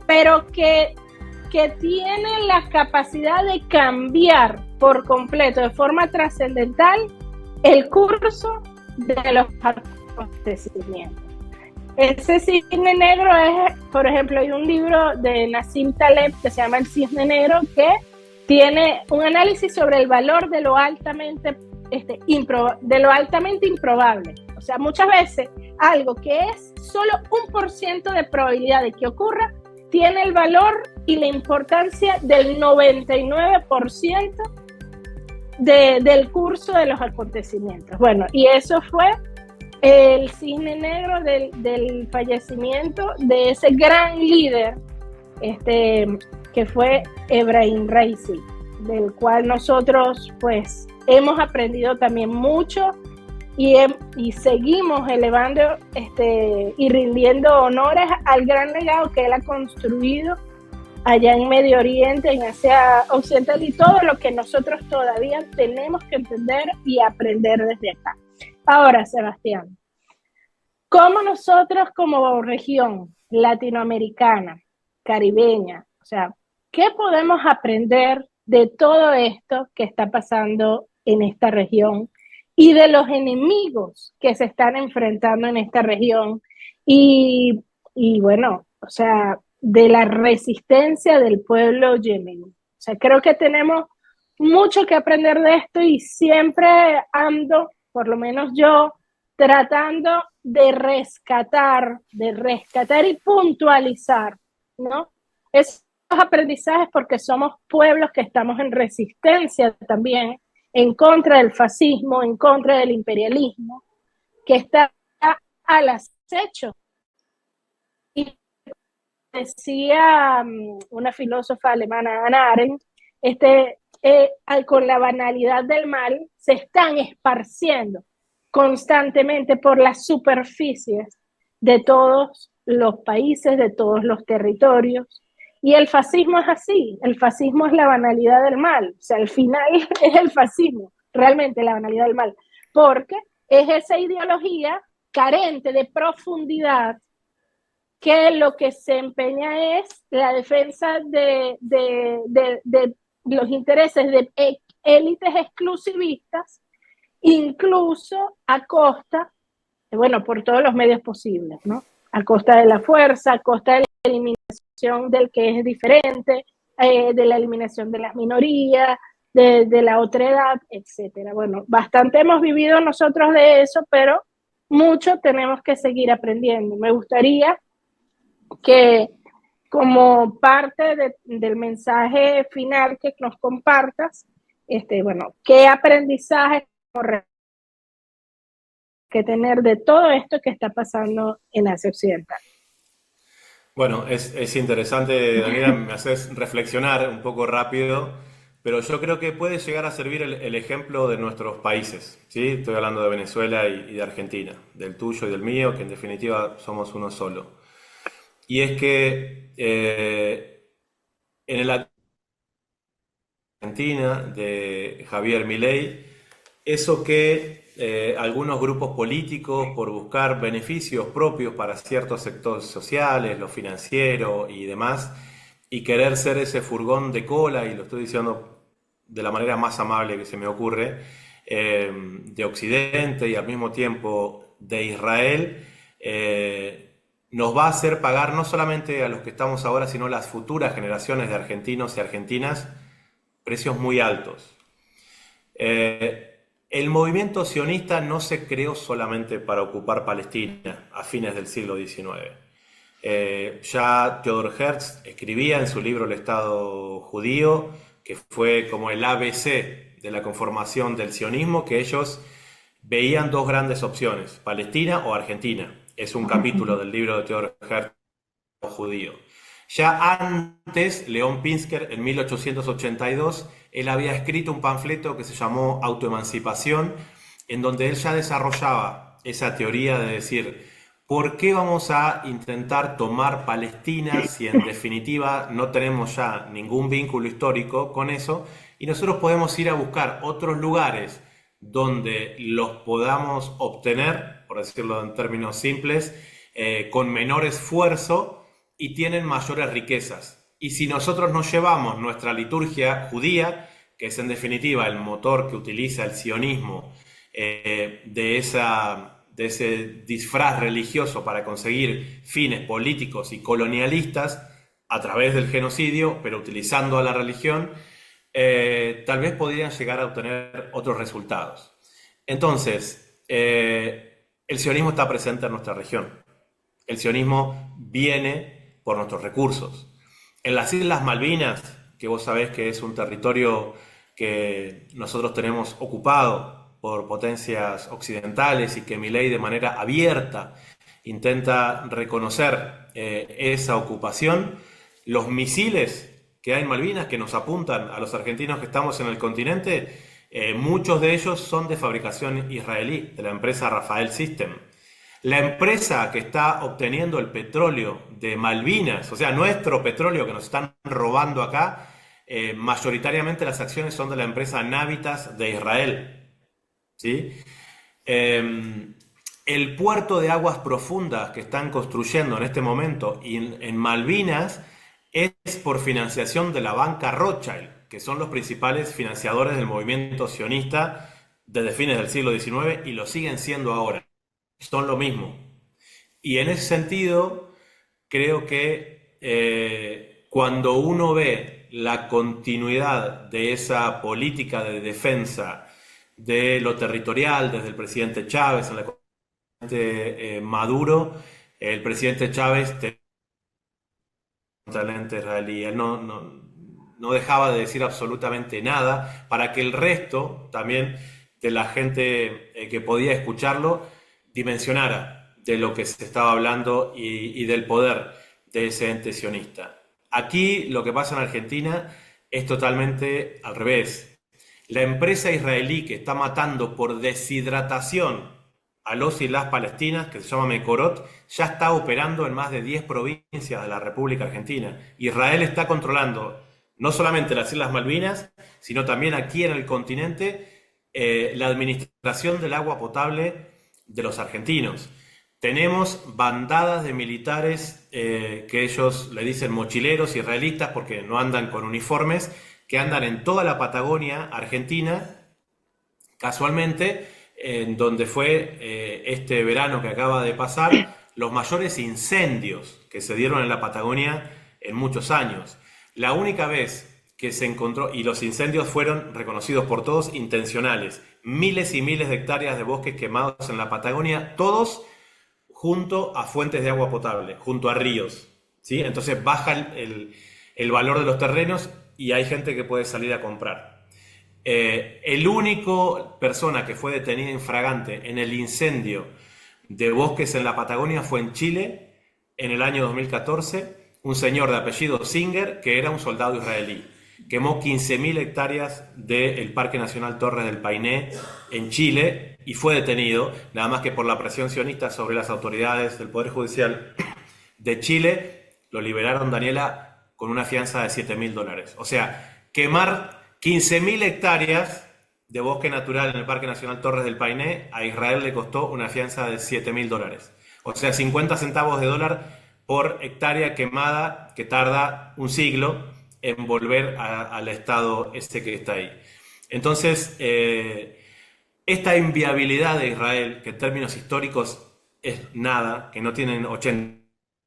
pero que tiene la capacidad de cambiar por completo, de forma trascendental, el curso de los acontecimientos. Ese cisne negro es, por ejemplo, hay un libro de Nassim Taleb que se llama El cisne negro, que tiene un análisis sobre el valor de lo altamente improbable. O sea, muchas veces algo que es solo 1% de probabilidad de que ocurra tiene el valor y la importancia del 99% del curso de los acontecimientos. Bueno, y eso fue el cisne negro del fallecimiento de ese gran líder que fue Ebrahim Raisi, del cual nosotros pues hemos aprendido también mucho y seguimos elevando y rindiendo honores al gran legado que él ha construido allá en Medio Oriente, en Asia Occidental, y todo lo que nosotros todavía tenemos que entender y aprender desde acá. Ahora, Sebastián, ¿cómo nosotros como región latinoamericana, caribeña, o sea, qué podemos aprender de todo esto que está pasando en esta región y de los enemigos que se están enfrentando en esta región y bueno, o sea, de la resistencia del pueblo yemení? O sea, creo que tenemos mucho que aprender de esto y siempre ando, por lo menos yo, tratando de rescatar y puntualizar, ¿no? Esos aprendizajes, porque somos pueblos que estamos en resistencia también en contra del fascismo, en contra del imperialismo, que está al acecho. Y decía una filósofa alemana, Hannah Arendt, con la banalidad del mal se están esparciendo constantemente por las superficies de todos los países, de todos los territorios. Y el fascismo es así, el fascismo es la banalidad del mal, o sea, al final es el fascismo, realmente la banalidad del mal, porque es esa ideología carente de profundidad que lo que se empeña es la defensa de los intereses de élites exclusivistas, incluso a costa, bueno, por todos los medios posibles, ¿no? A costa de la fuerza, a costa de la eliminación del que es diferente, de la eliminación de las minorías, de la otredad, etcétera. Bueno, bastante hemos vivido nosotros de eso, pero mucho tenemos que seguir aprendiendo. Me gustaría que como parte del mensaje final que nos compartas, bueno, qué aprendizaje que tener de todo esto que está pasando en Asia Occidental. Bueno, es interesante, Daniela, me haces reflexionar un poco rápido, pero yo creo que puede llegar a servir el ejemplo de nuestros países, ¿sí? Estoy hablando de Venezuela y de Argentina, del tuyo y del mío, que en definitiva somos uno solo. Y es que en el Argentina de Javier Milei, eso que algunos grupos políticos, por buscar beneficios propios para ciertos sectores sociales, lo financiero y demás, y querer ser ese furgón de cola, y lo estoy diciendo de la manera más amable que se me ocurre, de Occidente y al mismo tiempo de Israel, nos va a hacer pagar no solamente a los que estamos ahora, sino a las futuras generaciones de argentinos y argentinas, precios muy altos. El movimiento sionista no se creó solamente para ocupar Palestina a fines del siglo XIX. Ya Theodor Herzl escribía en su libro El Estado Judío, que fue como el ABC de la conformación del sionismo, que ellos veían dos grandes opciones, Palestina o Argentina. Es un capítulo del libro de Theodor Herzl, Judío. Ya antes, León Pinsker, en 1882, él había escrito un panfleto que se llamó Autoemancipación, en donde él ya desarrollaba esa teoría de decir, ¿por qué vamos a intentar tomar Palestina si en definitiva no tenemos ya ningún vínculo histórico con eso? Y nosotros podemos ir a buscar otros lugares donde los podamos obtener, por decirlo en términos simples, con menor esfuerzo, y tienen mayores riquezas. Y si nosotros nos llevamos nuestra liturgia judía, que es en definitiva el motor que utiliza el sionismo de ese disfraz religioso para conseguir fines políticos y colonialistas a través del genocidio, pero utilizando a la religión, tal vez podrían llegar a obtener otros resultados. Entonces, el sionismo está presente en nuestra región. El sionismo viene por nuestros recursos. En las Islas Malvinas, que vos sabés que es un territorio que nosotros tenemos ocupado por potencias occidentales y que Milei de manera abierta intenta reconocer esa ocupación, los misiles que hay en Malvinas que nos apuntan a los argentinos que estamos en el continente, muchos de ellos son de fabricación israelí, de la empresa Rafael System. La empresa que está obteniendo el petróleo de Malvinas, o sea, nuestro petróleo que nos están robando acá, mayoritariamente las acciones son de la empresa Navitas de Israel, ¿sí? El puerto de aguas profundas que están construyendo en este momento en Malvinas es por financiación de la banca Rothschild, que son los principales financiadores del movimiento sionista desde fines del siglo XIX y lo siguen siendo ahora. Son lo mismo. Y en ese sentido, creo que cuando uno ve la continuidad de esa política de defensa de lo territorial, desde el presidente Chávez, en la presidente Maduro, el presidente Chávez talento israelí, él no dejaba de decir absolutamente nada para que el resto también de la gente que podía escucharlo dimensionara de lo que se estaba hablando y del poder de ese ente sionista. Aquí lo que pasa en Argentina es totalmente al revés. La empresa israelí que está matando por deshidratación a los y las palestinas, que se llama Mekorot, ya está operando en más de 10 provincias de la República Argentina. Israel está controlando no solamente las Islas Malvinas, sino también aquí en el continente la administración del agua potable de los argentinos. Tenemos bandadas de militares que ellos le dicen mochileros israelitas porque no andan con uniformes, que andan en toda la Patagonia argentina, casualmente, en donde fue este verano que acaba de pasar, los mayores incendios que se dieron en la Patagonia en muchos años. La única vez que se encontró, y los incendios fueron reconocidos por todos, intencionales, miles y miles de hectáreas de bosques quemados en la Patagonia, todos junto a fuentes de agua potable, junto a ríos, ¿sí? Entonces baja el valor de los terrenos y hay gente que puede salir a comprar. El único persona que fue detenida infragante en el incendio de bosques en la Patagonia fue en Chile en el año 2014, un señor de apellido Singer, que era un soldado israelí. Quemó 15.000 hectáreas del Parque Nacional Torres del Paine en Chile y fue detenido, nada más que por la presión sionista sobre las autoridades del Poder Judicial de Chile, lo liberaron, Daniela, con una fianza de $7.000. O sea, quemar 15.000 hectáreas de bosque natural en el Parque Nacional Torres del Paine a Israel le costó una fianza de $7.000. O sea, 50 centavos de dólar por hectárea quemada, que tarda un siglo en volver al estado este que está ahí. Entonces, esta inviabilidad de Israel, que en términos históricos es nada, que no tienen 80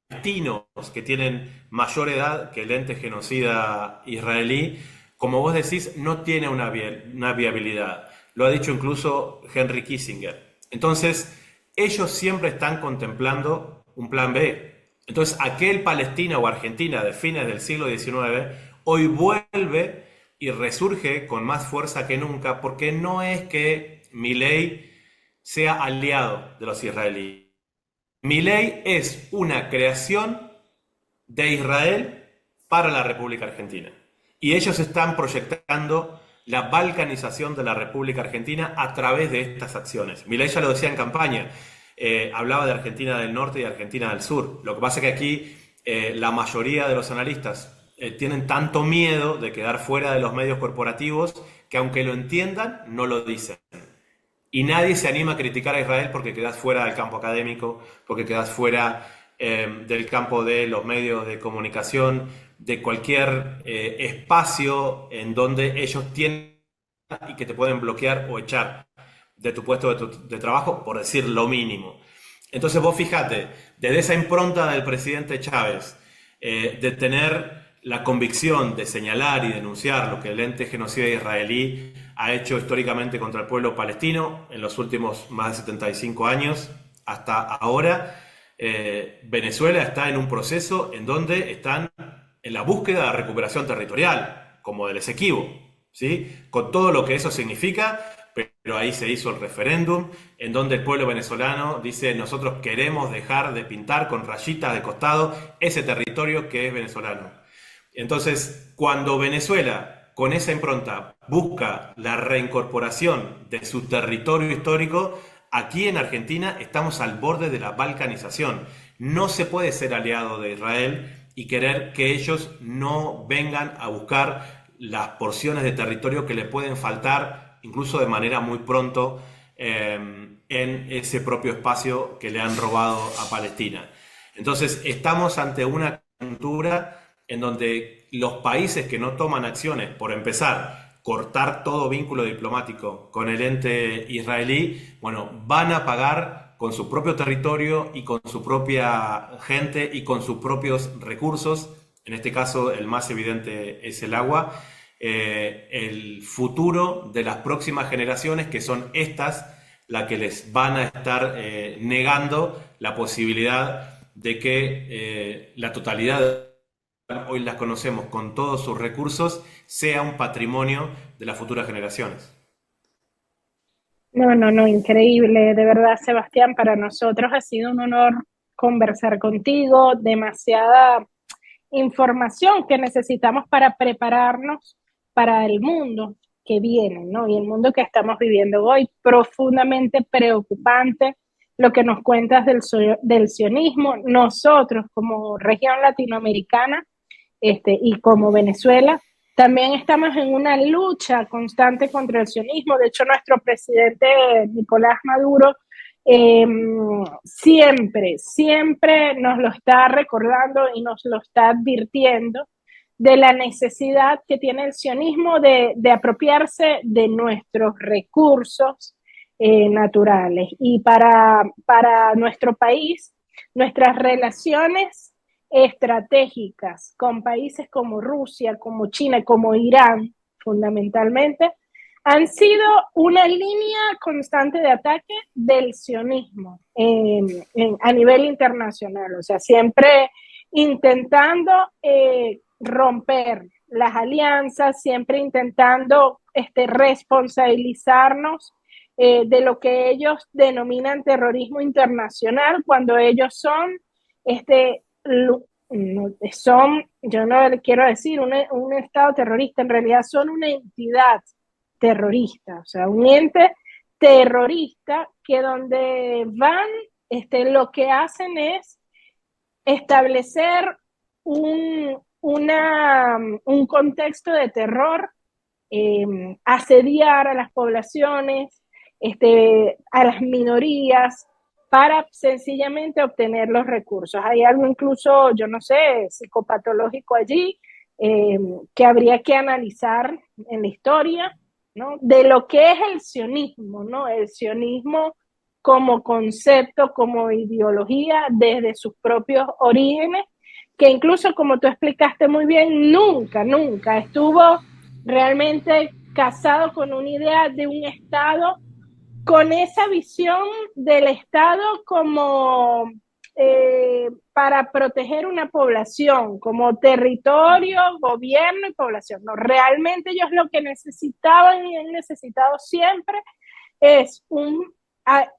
palestinos, que tienen mayor edad que el ente genocida israelí, como vos decís, no tiene una viabilidad. Lo ha dicho incluso Henry Kissinger. Entonces, ellos siempre están contemplando un plan B. Entonces, aquel Palestina o Argentina de fines del siglo XIX hoy vuelve y resurge con más fuerza que nunca, porque no es que Milei sea aliado de los israelíes. Milei es una creación de Israel para la República Argentina. Y ellos están proyectando la balcanización de la República Argentina a través de estas acciones. Milei ya lo decía en campaña. Hablaba de Argentina del Norte y Argentina del Sur. Lo que pasa es que aquí la mayoría de los analistas tienen tanto miedo de quedar fuera de los medios corporativos que aunque lo entiendan, no lo dicen. Y nadie se anima a criticar a Israel porque quedas fuera del campo académico, porque quedas fuera del campo de los medios de comunicación, de cualquier espacio en donde ellos tienen y que te pueden bloquear o echar de tu puesto de trabajo, por decir lo mínimo. Entonces vos fíjate, desde esa impronta del presidente Chávez, de tener la convicción de señalar y denunciar lo que el ente genocida israelí ha hecho históricamente contra el pueblo palestino en los últimos más de 75 años hasta ahora, Venezuela está en un proceso en donde están en la búsqueda de recuperación territorial, como del Esequibo, ¿sí? Con todo lo que eso significa. Pero ahí se hizo el referéndum, en donde el pueblo venezolano dice: nosotros queremos dejar de pintar con rayitas de costado ese territorio que es venezolano. Entonces, cuando Venezuela, con esa impronta, busca la reincorporación de su territorio histórico, aquí en Argentina estamos al borde de la balcanización. No se puede ser aliado de Israel y querer que ellos no vengan a buscar las porciones de territorio que le pueden faltar, incluso de manera muy pronto, en ese propio espacio que le han robado a Palestina. Entonces, estamos ante una coyuntura en donde los países que no toman acciones, por empezar, cortar todo vínculo diplomático con el ente israelí, bueno, van a pagar con su propio territorio y con su propia gente y con sus propios recursos. En este caso, el más evidente es el agua. El futuro de las próximas generaciones, que son estas las que les van a estar negando la posibilidad de que la totalidad de hoy las conocemos con todos sus recursos sea un patrimonio de las futuras generaciones. No, increíble, de verdad, Sebastián, para nosotros ha sido un honor conversar contigo, demasiada información que necesitamos para prepararnos para el mundo que viene, ¿no? Y el mundo que estamos viviendo hoy, profundamente preocupante lo que nos cuentas del sionismo. Nosotros como región latinoamericana y como Venezuela, también estamos en una lucha constante contra el sionismo. De hecho, nuestro presidente Nicolás Maduro siempre nos lo está recordando y nos lo está advirtiendo de la necesidad que tiene el sionismo de apropiarse de nuestros recursos naturales. Y para nuestro país, nuestras relaciones estratégicas con países como Rusia, como China, como Irán, fundamentalmente, han sido una línea constante de ataque del sionismo a nivel internacional, o sea, siempre intentando romper las alianzas, siempre intentando responsabilizarnos de lo que ellos denominan terrorismo internacional, cuando ellos son, yo no quiero decir un Estado terrorista, en realidad son una entidad terrorista, o sea, un ente terrorista que donde van, lo que hacen es establecer un contexto de terror, asediar a las poblaciones, a las minorías, para sencillamente obtener los recursos. Hay algo incluso, yo no sé, psicopatológico allí, que habría que analizar en la historia, ¿no? De lo que es el sionismo, ¿no? El sionismo como concepto, como ideología, desde sus propios orígenes, que incluso, como tú explicaste muy bien, nunca estuvo realmente casado con una idea de un Estado, con esa visión del Estado como para proteger una población, como territorio, gobierno y población. No, realmente ellos lo que necesitaban y han necesitado siempre es un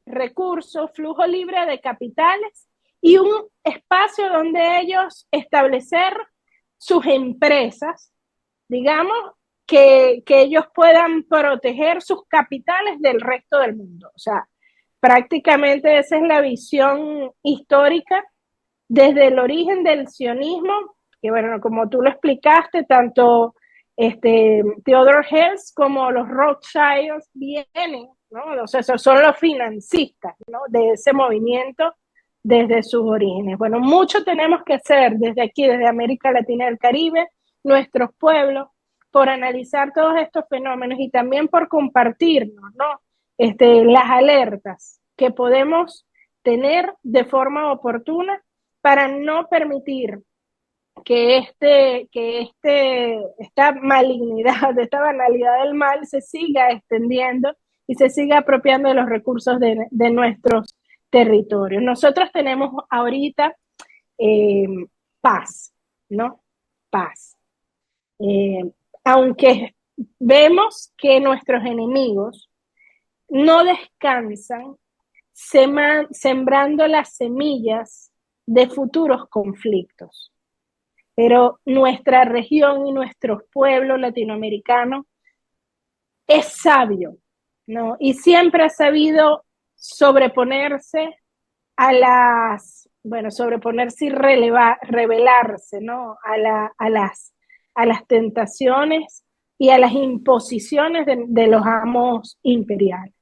recurso, flujo libre de capitales y un espacio donde ellos establecer sus empresas, digamos, que ellos puedan proteger sus capitales del resto del mundo. O sea, prácticamente esa es la visión histórica desde el origen del sionismo, que bueno, como tú lo explicaste, tanto Theodore Herzl como los Rothschilds vienen, ¿no? O sea, son los financistas, ¿no? De ese movimiento desde sus orígenes. Bueno, mucho tenemos que hacer desde aquí, desde América Latina y el Caribe, nuestros pueblos, por analizar todos estos fenómenos y también por compartirnos, ¿no? Las alertas que podemos tener de forma oportuna para no permitir que esta malignidad, esta banalidad del mal se siga extendiendo y se siga apropiando de los recursos de nuestros territorios. Nosotros tenemos ahorita paz, ¿no? Paz. Aunque vemos que nuestros enemigos no descansan sembrando las semillas de futuros conflictos. Pero nuestra región y nuestro pueblo latinoamericano es sabio, ¿no? Y siempre ha sabido sobreponerse sobreponerse y rebelarse, ¿no? A las tentaciones y a las imposiciones de los amos imperiales.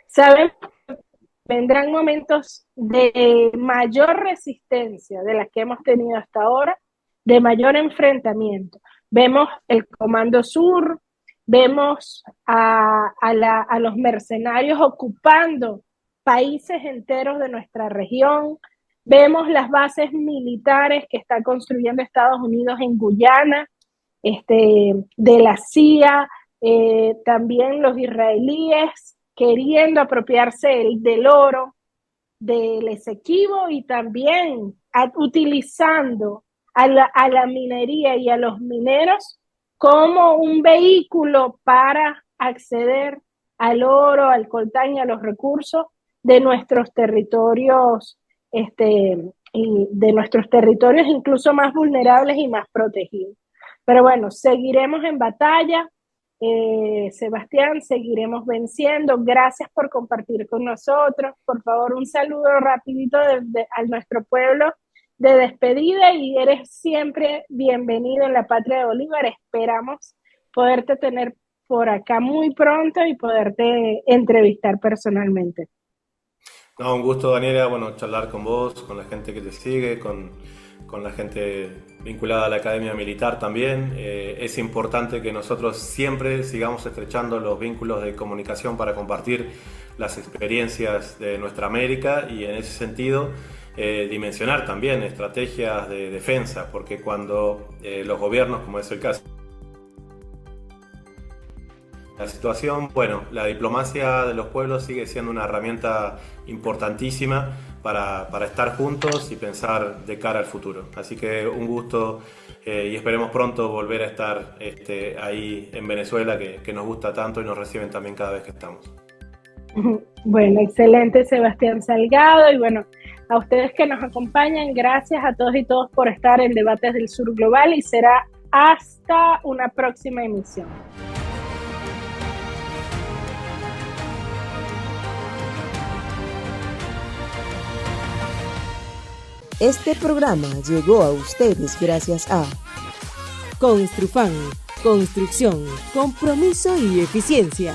Sabemos que vendrán momentos de mayor resistencia de las que hemos tenido hasta ahora, de mayor enfrentamiento. Vemos el Comando Sur, vemos a los mercenarios ocupando países enteros de nuestra región, vemos las bases militares que está construyendo Estados Unidos en Guyana, de la CIA, también los israelíes queriendo apropiarse del oro, del Esequibo y también utilizando a la minería y a los mineros como un vehículo para acceder al oro, al coltán y a los recursos de nuestros territorios, y de nuestros territorios incluso más vulnerables y más protegidos. Pero bueno, seguiremos en batalla, Sebastián, seguiremos venciendo. Gracias por compartir con nosotros. Por favor, un saludo rapidito a nuestro pueblo de despedida y eres siempre bienvenido en la Patria de Bolívar. Esperamos poderte tener por acá muy pronto y poderte entrevistar personalmente. No, un gusto, Daniela, bueno, charlar con vos, con la gente que te sigue, con la gente vinculada a la Academia Militar también. Es importante que nosotros siempre sigamos estrechando los vínculos de comunicación para compartir las experiencias de nuestra América y en ese sentido dimensionar también estrategias de defensa, porque cuando los gobiernos, como es el caso, la situación, bueno, la diplomacia de los pueblos sigue siendo una herramienta importantísima para estar juntos y pensar de cara al futuro. Así que un gusto y esperemos pronto volver a estar ahí en Venezuela, que nos gusta tanto y nos reciben también cada vez que estamos. Bueno, excelente, Sebastián Salgado. Y bueno, a ustedes que nos acompañan, gracias a todos y todos por estar en Debates del Sur Global y será hasta una próxima emisión. Este programa llegó a ustedes gracias a Construfan, construcción, compromiso y eficiencia.